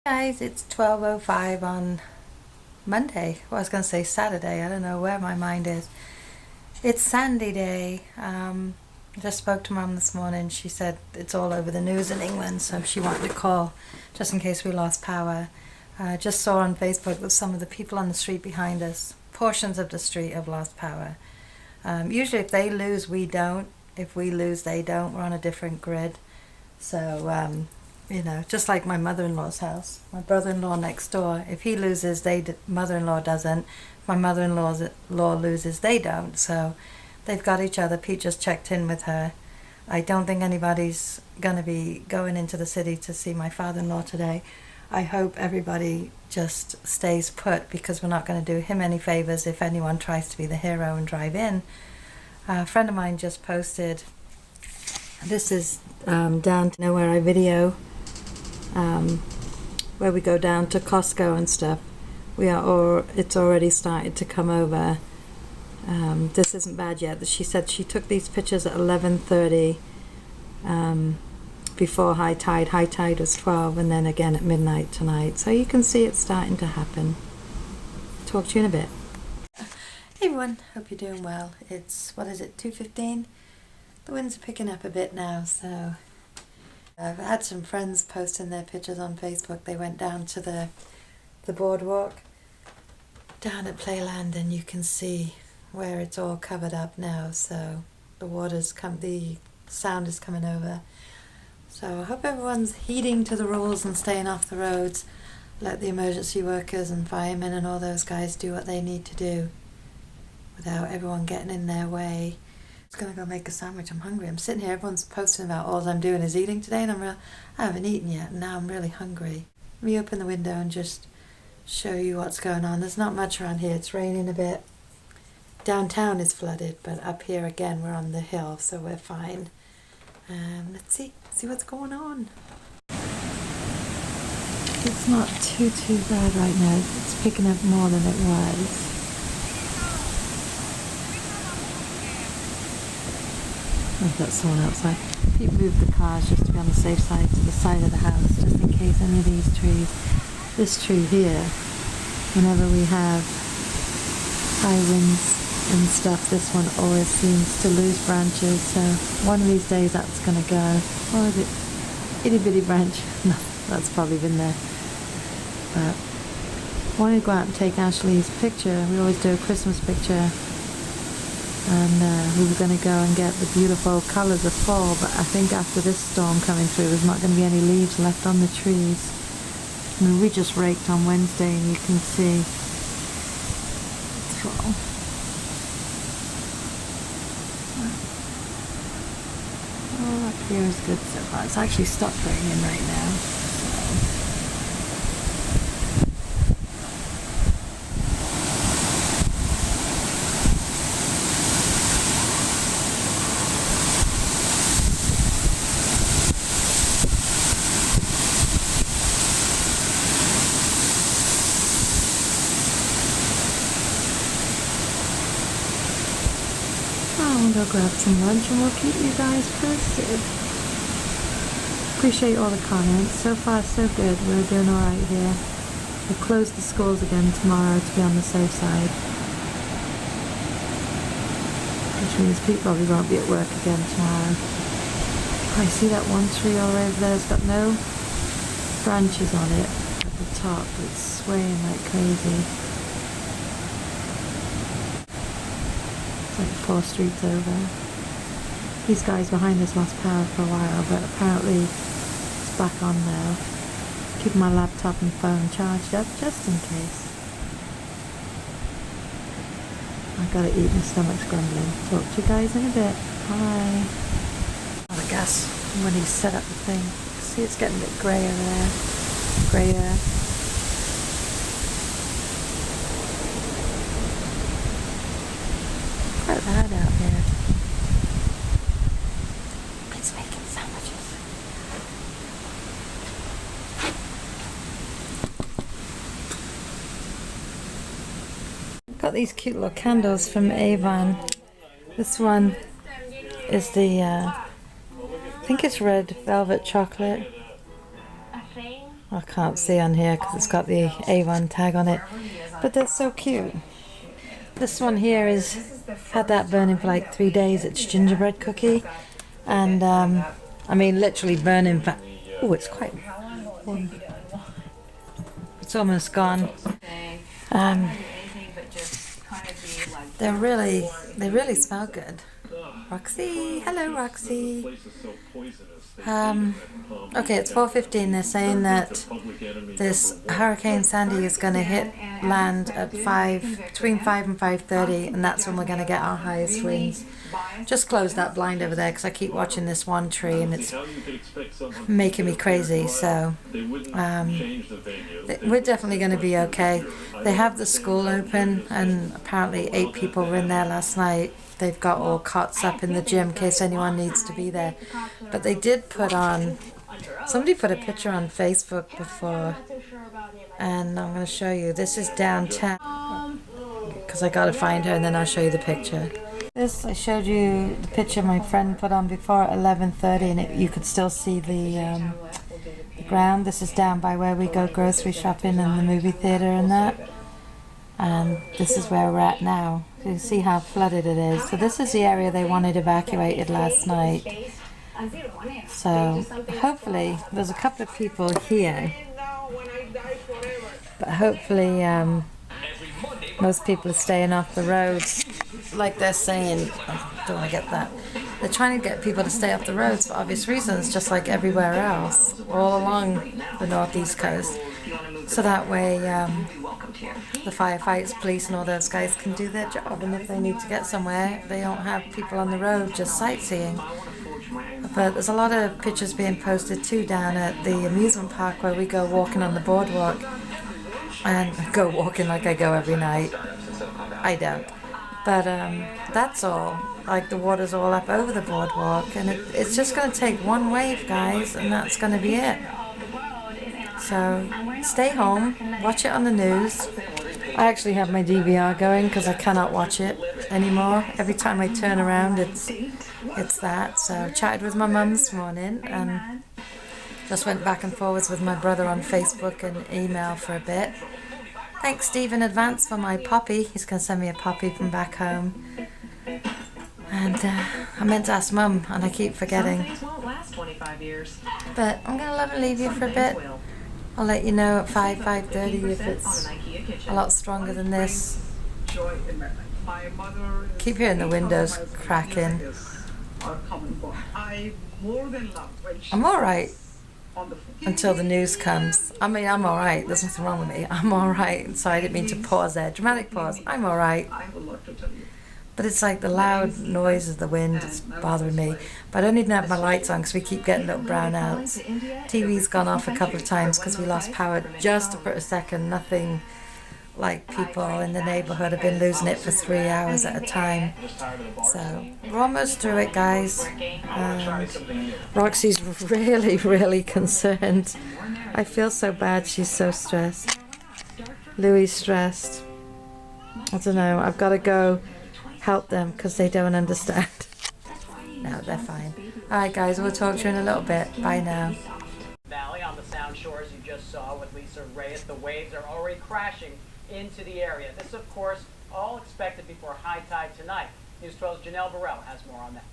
Guys, it's 12:05 on Monday. Well, I was going to say Saturday. I don't know where my mind is. It's Sandy Day. I just spoke to Mum this morning. She said it's all over the news in England, so she wanted to call just in case we lost power. Just saw on Facebook that some of the people on the street behind us, portions of the street, have lost power. Usually if they lose, we don't. If we lose, they don't. We're on a different grid. So, just like my mother-in-law's house. My brother-in-law next door, if he loses, mother-in-law doesn't. If my mother-in-law loses, they don't. So they've got each other. Pete just checked in with her. I don't think anybody's going to be going into the city to see my father-in-law today. I hope everybody just stays put because we're not going to do him any favors if anyone tries to be the hero and drive in. A friend of mine just posted, this is down to where I video, where we go down to Costco and stuff. It's already started to come over. This isn't bad yet. She said she took these pictures at 11:30 before high tide. High tide was 12, and then again at midnight tonight. So you can see it's starting to happen. Talk to you in a bit. Hey everyone, hope you're doing well. It's, 2:15? The winds are picking up a bit now, so I've had some friends posting their pictures on Facebook. They went down to the boardwalk down at Playland, and you can see where it's all covered up now, so the sound is coming over. So I hope everyone's heeding to the rules and staying off the roads. Let the emergency workers and firemen and all those guys do what they need to do without everyone getting in their way. I'm gonna go make a sandwich. I'm hungry. I'm sitting here, everyone's posting about all I'm doing is eating today, and I haven't eaten yet, and now I'm really hungry. Let me open the window and just show you what's going on. There's not much around here. It's raining a bit. Downtown is flooded, but up here again we're on the hill, so we're fine. Let's see what's going on. It's not too bad right now. It's picking up more than it was. I've got someone outside. People move the cars just to be on the safe side to the side of the house, just in case any of these trees. This tree here, whenever we have high winds and stuff, this one always seems to lose branches, so one of these days that's going to go. Or is it itty bitty branch? No, that's probably been there. But I wanted to go out and take Ashley's picture. We always do a Christmas picture. And we were going to go and get the beautiful colours of fall, but I think after this storm coming through there's not going to be any leaves left on the trees. I mean, we just raked on Wednesday and you can see it's all. Oh, up here is good so far. It's actually stopped raining right now. I'll go grab some lunch and we'll keep you guys posted. Appreciate all the comments. So far so good. We're doing alright here. We'll close the schools again tomorrow to be on the safe side. Which means Pete probably won't be at work again tomorrow. I see that one tree all over there has got no branches on it at the top. It's swaying like crazy. Like 4 streets over. These guys behind us lost power for a while, but apparently it's back on now. Keep my laptop and phone charged up just in case. I've got to eat, my stomach's grumbling. Talk to you guys in a bit. Bye. Oh, the gas when he set up the thing. See, it's getting a bit grey over there. Greyer. Quite bad out here. It's making sandwiches. Got these cute little candles from Avon. This one is the I think it's red velvet chocolate. I can't see on here because it's got the A1 tag on it, but they're so cute. This one here is had that burning for like 3 days. It's gingerbread cookie, and I mean literally burning for. Oh, it's quite warm. It's almost gone. They really smell good. Roxy, hello Roxy. Okay, it's 4:15. They're saying that this Hurricane Sandy is going to hit land at between 5 and 5:30, and that's when we're going to get our highest winds. Just close that blind over there because I keep watching this one tree and it's making me crazy. So we're definitely going to be okay. They have the school open, and apparently 8 people were in there last night. They've got all cots up in the gym in case anyone needs to be there. But they did put on, somebody put a picture on Facebook before, and I'm going to show you. This is downtown, because I got to find her and then I'll show you the picture. This, I showed you the picture my friend put on before at 11:30, and you could still see the ground. This is down by where we go grocery shopping and the movie theatre and that. And this is where we're at now. You can see how flooded it is. So this is the area they wanted evacuated last night. So hopefully, there's a couple of people here, but hopefully most people are staying off the roads. Like they're saying, oh, don't want to get that. They're trying to get people to stay off the roads for obvious reasons, just like everywhere else, all along the northeast coast. So that way the firefighters, police and all those guys can do their job, and if they need to get somewhere, they don't have people on the road just sightseeing. But there's a lot of pictures being posted too down at the amusement park where we go walking on the boardwalk. And go walking like I go every night. I don't. But that's all. Like the water's all up over the boardwalk, and it's just going to take one wave, guys, and that's going to be it. So stay home, watch it on the news. I actually have my DVR going because I cannot watch it anymore. Every time I turn around, it's that. So chatted with my mum this morning and just went back and forwards with my brother on Facebook and email for a bit. Thanks, Steve, in advance for my puppy. He's going to send me a puppy from back home. And I meant to ask Mum, and I keep forgetting. But I'm going to love and leave you for a bit. I'll let you know at 5:30 if it's a lot stronger than this. Keep hearing the windows cracking. I'm alright until the news comes. I mean, I'm alright. There's nothing wrong with me. I'm alright. So I didn't mean to pause there. Dramatic pause. I'm alright. But it's like the loud noise of the wind is bothering me. But I don't even have my lights on because we keep getting little brownouts. TV's gone off a couple of times because we lost power just for a second. Nothing like people in the neighborhood have been losing it for 3 hours at a time. So we're almost through it, guys. Roxy's really, really concerned. I feel so bad. She's so stressed. Louis stressed. I don't know. I've got to go help them because they don't understand. No, they're fine. Alright guys, we'll talk to you in a little bit. Bye now. Valley on the Sound Shores you just saw with Lisa Reyes. The waves are already crashing into the area. This, of course, all expected before high tide tonight. News 12's Janelle Burrell has more on that.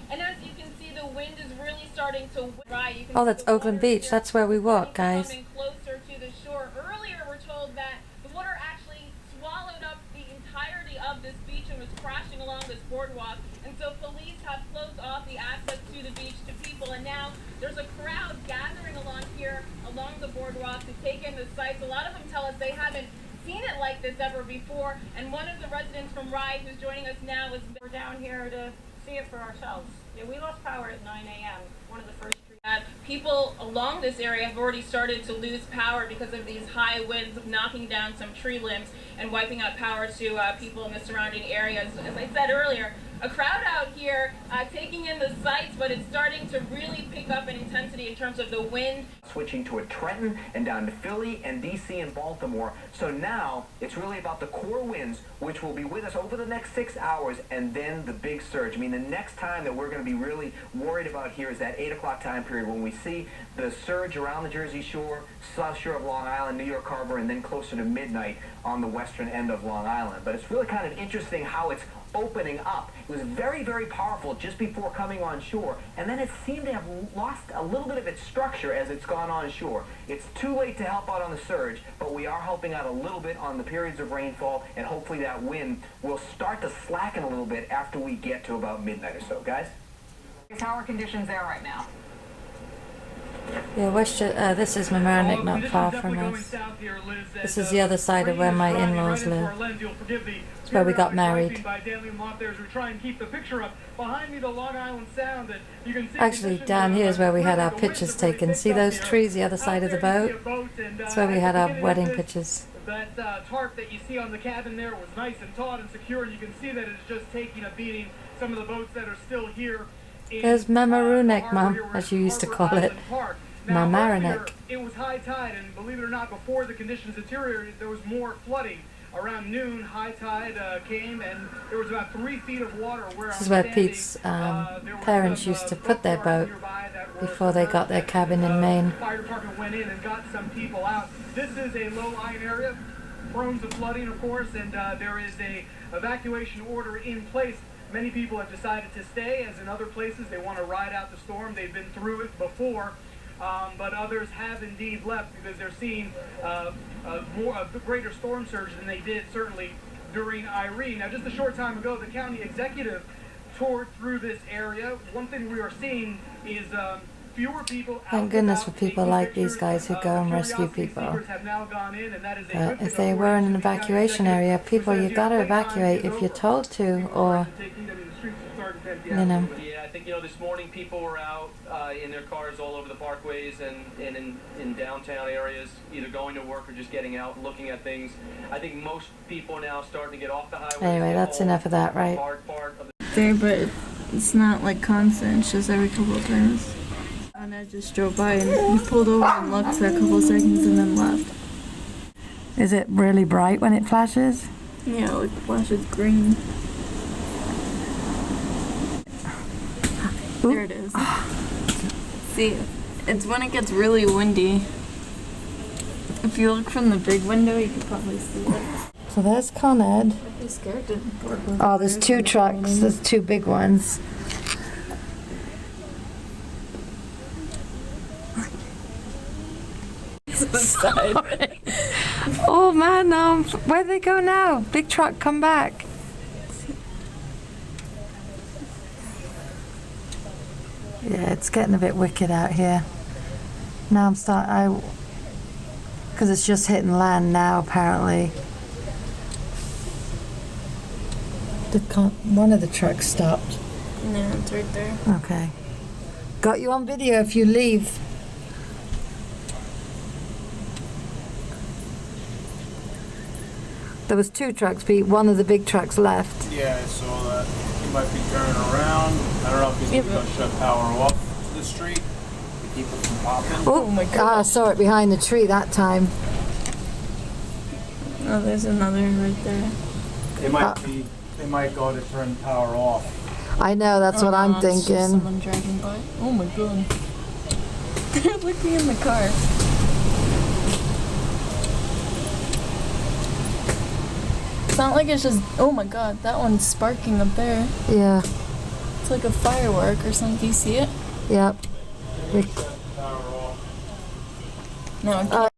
And as you can see, the wind is really starting to rise. Oh, that's Oakland Beach. That's where we walk, guys. Coming closer to the shore. Earlier, we're told that the water actually swallowed up the entirety of this beach and was crashing along this boardwalk. And so police have closed off the access to the beach to people. And now there's a crowd gathering along here, along the boardwalk, to take in the sights. A lot of them tell us they haven't seen it like this ever before. And one of the residents from Rye, who's joining us now, is we're down here to see it for ourselves. Yeah, we lost power at 9 a.m. One of the first trees. People along this area have already started to lose power because of these high winds knocking down some tree limbs and wiping out power to people in the surrounding areas. As I said earlier, a crowd out here taking in the sights, but it's starting to really pick up in intensity. intensity in terms of the wind. Switching to a Trenton and down to Philly and DC and Baltimore. So now it's really about the core winds, which will be with us over the next 6 hours, and then the big surge. I mean, the next time that we're going to be really worried about here is that 8 o'clock time period when we see the surge around the Jersey Shore, south shore of Long Island, New York Harbor, and then closer to midnight on the western end of Long Island. But it's really kind of interesting how it's opening up. It was very, very powerful just before coming on shore, and then it seemed to have lost a little bit of its structure as it's gone on shore. It's too late to help out on the surge, but we are helping out a little bit on the periods of rainfall, and hopefully that wind will start to slacken a little bit after we get to about midnight or so. Guys? How are conditions there right now? Yeah, this is Mamaroneck, not far from us. This is the other side of where my in-laws live. It's where we got married. Actually, down here is where we had our pictures taken. See those trees the other side of the boat? That's where we had our wedding pictures. That tarp that you see on the cabin there was nice and taut and secure, and you can see that it's just taking a beating. Some of the boats that are still here. There's Mamaroneck, Mum, as you used to call it. Mamaroneck. It was high tide, and believe it or not, before the conditions deteriorated, there was more flooding. Around noon, high tide came, and there was about 3 feet of water where This is where Pete's parents used to put their boat before they got their cabin in Maine. Fire department went in and got some people out. This is a low-lying area, prone to flooding, of course, and there is a evacuation order in place. Many people have decided to stay, as in other places they want to ride out the storm. They've been through it before, but others have indeed left because they're seeing a greater storm surge than they did certainly during Irene. Now, just a short time ago, the county executive toured through this area. One thing we are seeing is fewer people. Thank goodness for people like these guys who go and rescue people. But if they were in an evacuation area, people, you got to evacuate if you're told to, or, you know. Yeah, I think, this morning people were out in their cars all over the parkways and in downtown areas, either going to work or just getting out and looking at things. I think most people are now starting to get off the highway. Anyway, that's enough of that, right? There, but it's not like constant, it's just every couple of times. And I just drove by and he pulled over and looked for a couple of seconds and then left. Is it really bright when it flashes? Yeah, like flashes green. Ooh. There it is. See, it's when it gets really windy. If you look from the big window, you can probably see it. So there's Con Ed. I'd be scared to work with. Oh, there's 2 trucks. There's 2 big ones. Sorry. Oh man, where do they go now? Big truck, come back. Yeah, it's getting a bit wicked out here. Now I'm because it's just hitting land now apparently. One of the trucks stopped. Yeah, it's right there. Okay. Got you on video if you leave. There was 2 trucks, Pete. One of the big trucks left. Yeah, I saw that. He might be turning around. I don't know if he's going to shut power off to the street to keep it from popping. Oh my God! I saw it behind the tree that time. Oh, there's another right there. They might go to turn power off. I know, that's what I'm It's just thinking. someone driving by. Oh my God. They're looking in the car. It's not like it's just, oh my God, that one's sparking up there. Yeah. It's like a firework or something. Do you see it? Yep. Power off. No, I can't.